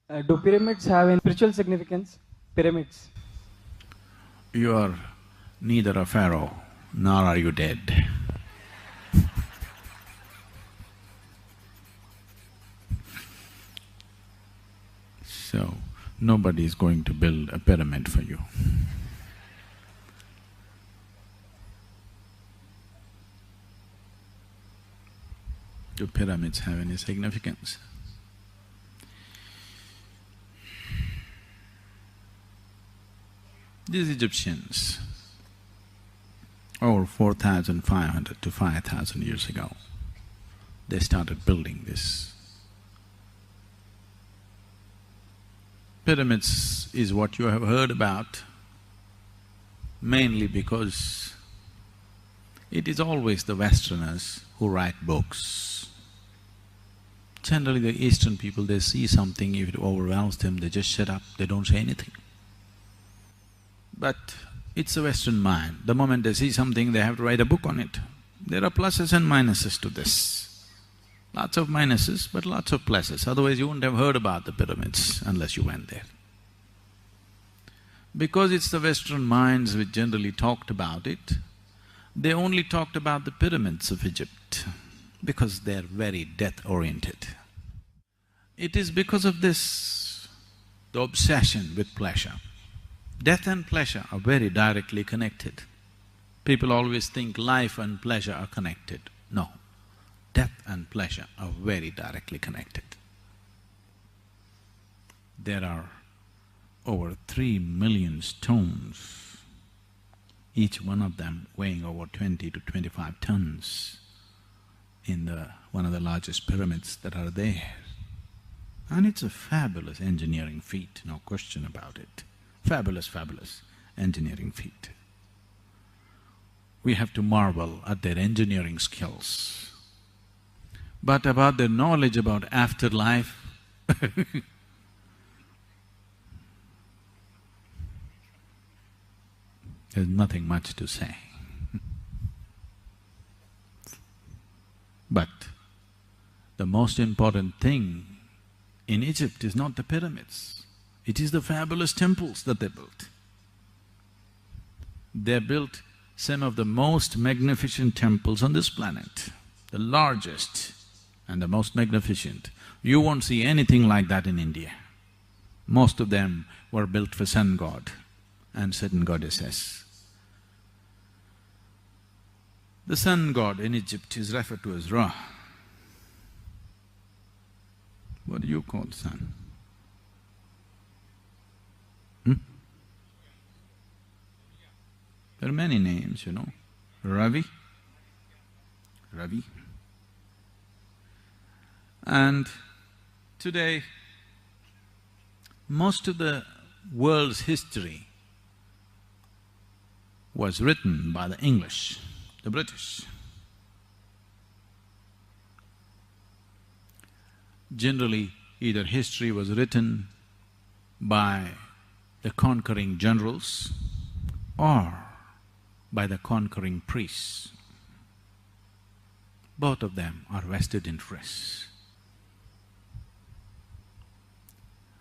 Do pyramids have any spiritual significance? Pyramids. You are neither a pharaoh nor are you dead. So, nobody is going to build a pyramid for you. Do pyramids have any significance? These Egyptians, over 4,500 to 5,000 years ago, they started building this. Pyramids is what you have heard about mainly because it is always the Westerners who write books. Generally the Eastern people, they see something, if it overwhelms them, they just shut up, they don't say anything. But it's a Western mind, the moment they see something, they have to write a book on it. There are pluses and minuses to this. Lots of minuses, but lots of pluses, otherwise you wouldn't have heard about the pyramids unless you went there. Because it's the Western minds which generally talked about it, they only talked about the pyramids of Egypt because they're very death-oriented. It is because of this, the obsession with pleasure. Death and pleasure are very directly connected. People always think life and pleasure are connected. No, death and pleasure are very directly connected. There are over 3 million stones, each one of them weighing over 20 to 25 tons in one of the largest pyramids that are there. And it's a fabulous engineering feat, no question about it. Fabulous, fabulous engineering feat. We have to marvel at their engineering skills. But about their knowledge about afterlife, there's nothing much to say. But the most important thing in Egypt is not the pyramids, it is the fabulous temples that they built. They built some of the most magnificent temples on this planet, the largest and the most magnificent. You won't see anything like that in India. Most of them were built for sun god and certain goddesses. The sun god in Egypt is referred to as Ra. What do you call sun? There are many names, you know. Ravi. And today, most of the world's history was written by the English, the British. Generally, either history was written by the conquering generals or by the conquering priests. Both of them are vested interests.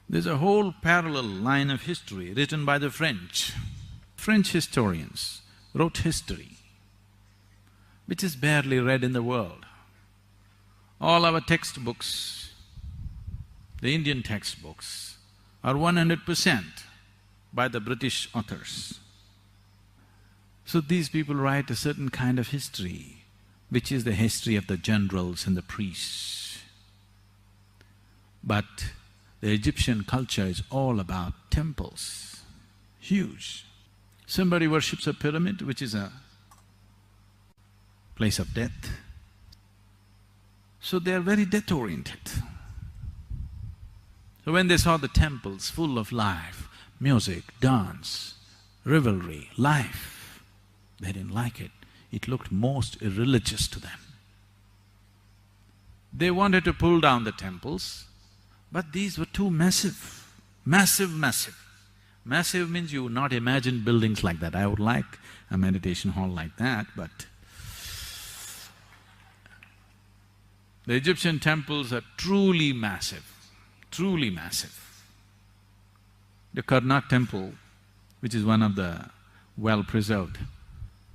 There's a whole parallel line of history written by the French. French historians wrote history which is barely read in the world. All our textbooks, the Indian textbooks, are 100% by the British authors. So these people write a certain kind of history, which is the history of the generals and the priests. But the Egyptian culture is all about temples, huge. Somebody worships a pyramid, which is a place of death. So they are very death-oriented. So when they saw the temples full of life, music, dance, revelry, life, they didn't like it. It looked most irreligious to them. They wanted to pull down the temples, but these were too massive, massive. Massive means you would not imagine buildings like that. I would like a meditation hall like that, but the Egyptian temples are truly massive, truly massive. The Karnak temple, which is one of the well-preserved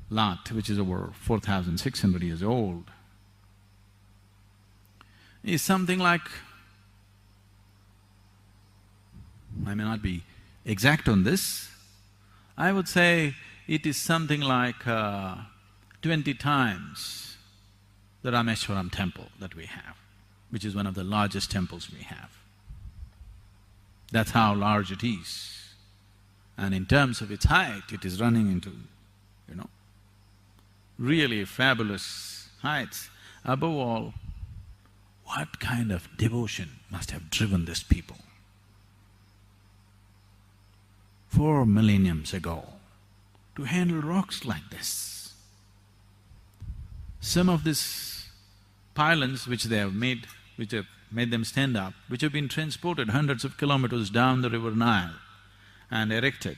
lot, which is over 4,600 years old, is something like, I may not be exact on this, I would say it is something like 20 times the Rameshwaram temple that we have, which is one of the largest temples we have. That's how large it is. And in terms of its height, it is running into, really fabulous heights. Above all, what kind of devotion must have driven these people 4 millenniums ago to handle rocks like this? Some of these pylons which they have made, which have made them stand up, which have been transported hundreds of kilometers down the river Nile and erected,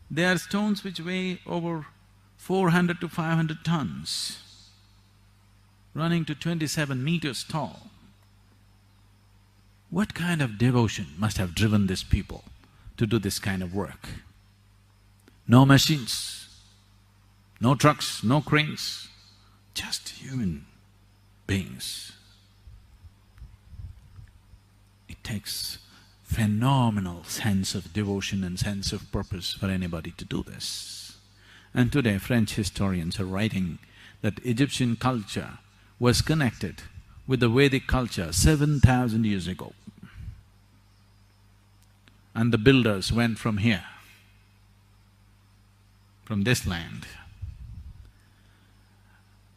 they are stones which weigh over 400 to 500 tons, running to 27 meters tall. What kind of devotion must have driven these people to do this kind of work? No machines, no trucks, no cranes, just human beings. It takes phenomenal sense of devotion and sense of purpose for anybody to do this. And today French historians are writing that Egyptian culture was connected with the Vedic culture 7,000 years ago. And the builders went from here, from this land.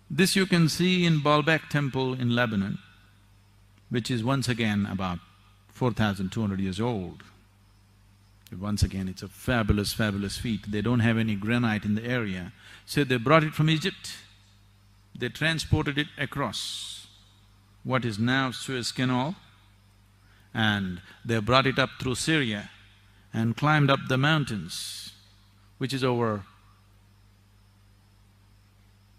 This you can see in Baalbek temple in Lebanon, which is once again about 4,200 years old. Once again, it's a fabulous, fabulous feat. They don't have any granite in the area, so they brought it from Egypt. They transported it across what is now Suez Canal, and they brought it up through Syria and climbed up the mountains, which is over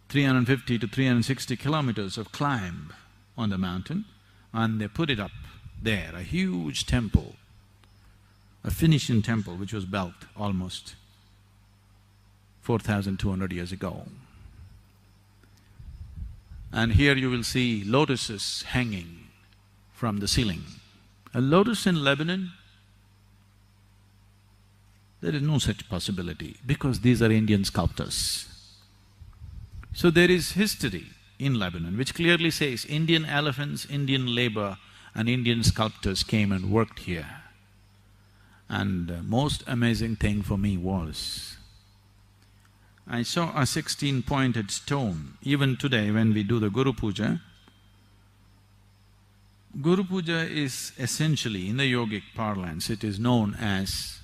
350 to 360 kilometers of climb on the mountain, and they put it up there, a huge temple, a Phoenician temple which was built almost 4,200 years ago. And here you will see lotuses hanging from the ceiling. A lotus in Lebanon, there is no such possibility because these are Indian sculptors. So there is history in Lebanon which clearly says Indian elephants, Indian labor and Indian sculptors came and worked here. And the most amazing thing for me was, I saw a 16-pointed stone. Even today when we do the Guru Puja is essentially, in the yogic parlance, it is known as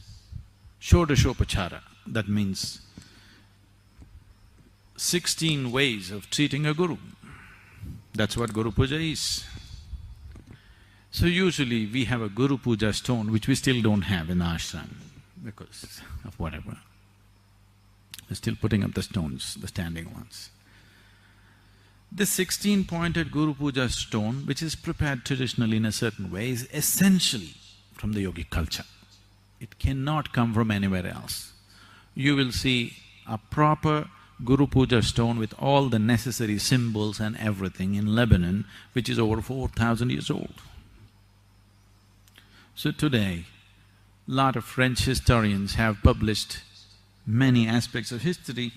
Shodashopachara. That means 16 ways of treating a guru. That's what Guru Puja is. So usually we have a Guru Puja stone which we still don't have in ashram because of whatever. We're still putting up the stones, the standing ones. This 16-pointed Guru Puja stone, which is prepared traditionally in a certain way, is essentially from the yogic culture. It cannot come from anywhere else. You will see a proper Guru Puja stone with all the necessary symbols and everything in Lebanon, which is over 4,000 years old. So today, lot of French historians have published many aspects of history.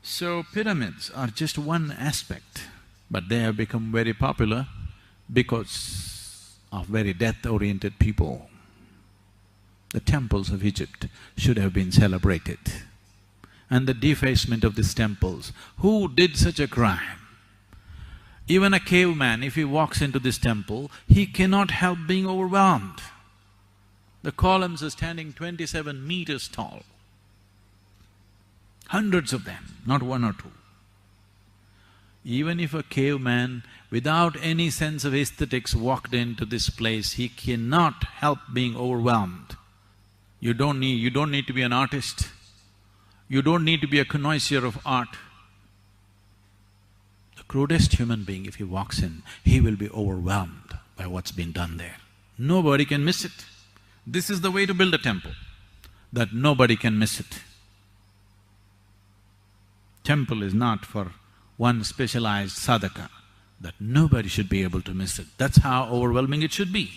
So pyramids are just one aspect, but they have become very popular because of very death-oriented people. The temples of Egypt should have been celebrated. And the defacement of these temples, who did such a crime? Even a caveman, if he walks into this temple, he cannot help being overwhelmed. The columns are standing 27 meters tall. Hundreds of them, not one or two. Even if a caveman, without any sense of aesthetics, walked into this place, he cannot help being overwhelmed. You don't need to be an artist. You don't need to be a connoisseur of art. The crudest human being, if he walks in, he will be overwhelmed by what's been done there. Nobody can miss it. This is the way to build a temple, that nobody can miss it. Temple is not for one specialized sadhaka, that nobody should be able to miss it. That's how overwhelming it should be.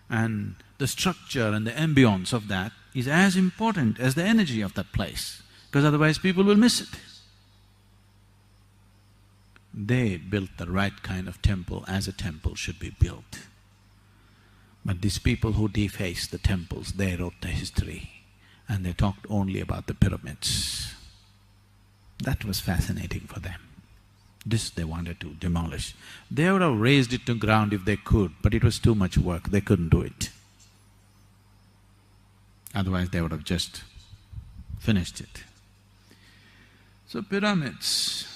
And the structure and the ambience of that is as important as the energy of that place, because otherwise people will miss it. They built the right kind of temple as a temple should be built. But these people who defaced the temples, they wrote the history and they talked only about the pyramids. That was fascinating for them. This they wanted to demolish. They would have razed it to ground if they could, but it was too much work, they couldn't do it. Otherwise they would have just finished it. So pyramids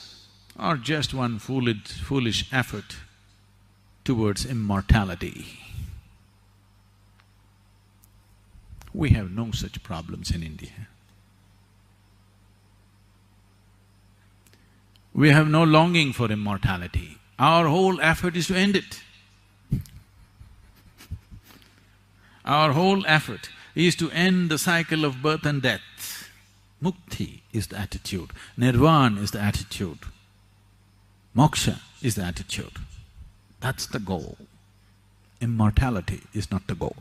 are just one foolish effort towards immortality. We have no such problems in India. We have no longing for immortality. Our whole effort is to end it. Our whole effort is to end the cycle of birth and death. Mukti is the attitude, nirvana is the attitude, moksha is the attitude. That's the goal. Immortality is not the goal.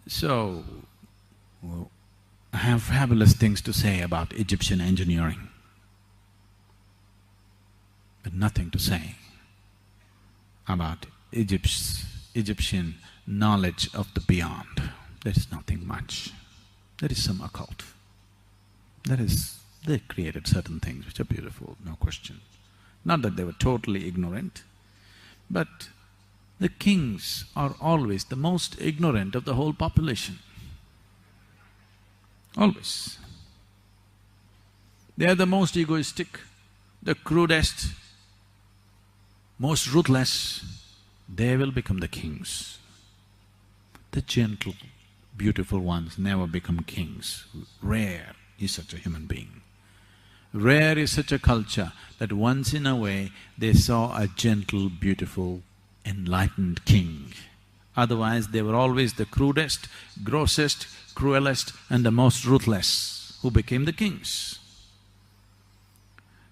So, I have fabulous things to say about Egyptian engineering, but nothing to say about Egyptian knowledge of the beyond. There is nothing much. There is some occult. They created certain things which are beautiful, no question. Not that they were totally ignorant, but the kings are always the most ignorant of the whole population. Always. They are the most egoistic, the crudest, most ruthless. They will become the kings. The gentle, beautiful ones never become kings. Rare is such a human being. Rare is such a culture that once in a way they saw a gentle, beautiful, enlightened king. Otherwise they were always the crudest, grossest, cruelest and the most ruthless who became the kings.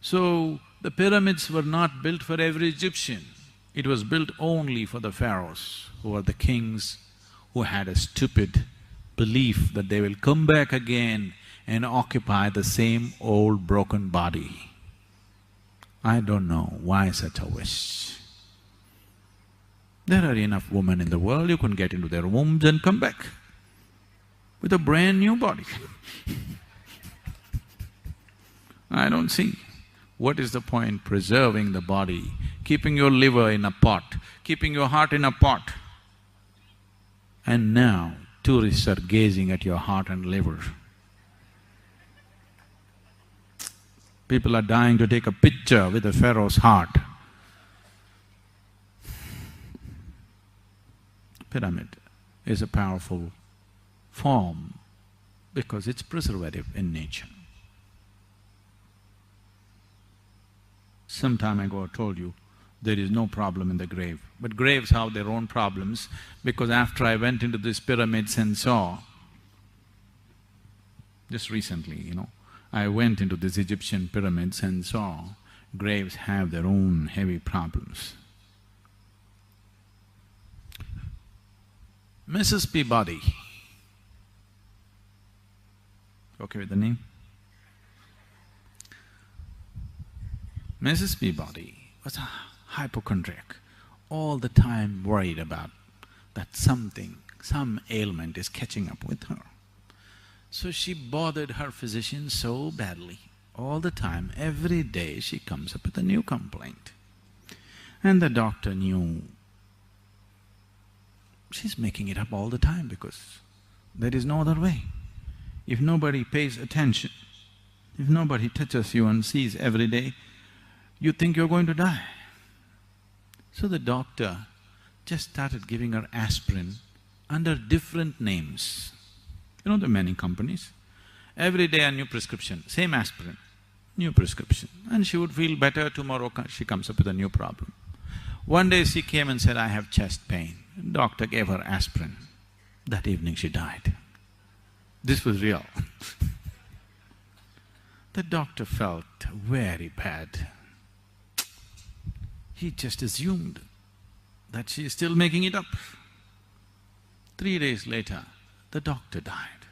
So, the pyramids were not built for every Egyptian. It was built only for the pharaohs, who were the kings, who had a stupid belief that they will come back again and occupy the same old broken body. I don't know why such a wish. There are enough women in the world, you can get into their wombs and come back with a brand new body. I don't see. What is the point preserving the body, keeping your liver in a pot, keeping your heart in a pot? And now tourists are gazing at your heart and liver. People are dying to take a picture with the pharaoh's heart. Pyramid is a powerful form because it's preservative in nature. Some time ago I told you, there is no problem in the grave. But graves have their own problems, because after I went into these pyramids and saw, just recently, I went into these Egyptian pyramids and saw graves have their own heavy problems. Mrs. Peabody, okay with the name? Mrs. Peabody was a hypochondriac, all the time worried about that something, some ailment is catching up with her. So she bothered her physician so badly, all the time, every day she comes up with a new complaint. And the doctor knew she's making it up all the time because there is no other way. If nobody pays attention, if nobody touches you and sees every day, you think you're going to die. So the doctor just started giving her aspirin under different names. There are many companies. Every day a new prescription, same aspirin, new prescription. And she would feel better, tomorrow she comes up with a new problem. One day she came and said, I have chest pain. Doctor gave her aspirin. That evening she died. This was real. The doctor felt very bad. He just assumed that she is still making it up. 3 days later, the doctor died.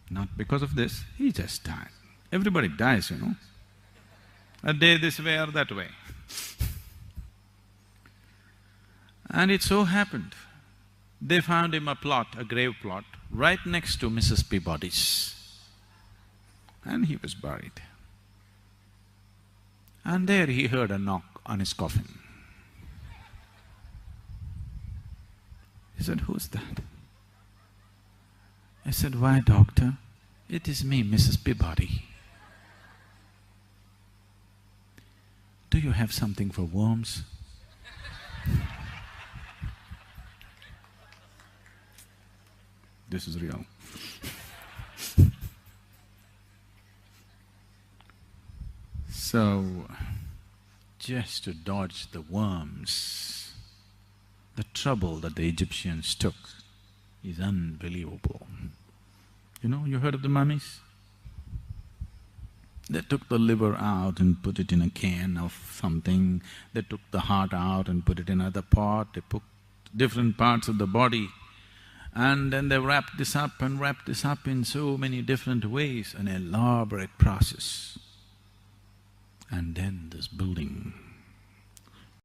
Not because of this, he just died. Everybody dies, you know. A day this way or that way. And it so happened, they found him a plot, a grave plot, right next to Mrs. Peabody's. And he was buried. And there he heard a knock on his coffin. He said, who's that? I said, why, doctor? It is me, Mrs. Peabody. Do you have something for worms? This is real. So, just to dodge the worms, the trouble that the Egyptians took is unbelievable. You know, you heard of the mummies? They took the liver out and put it in a can of something, they took the heart out and put it in another pot, they put different parts of the body, and then they wrapped this up and wrapped this up in so many different ways, an elaborate process. And then this building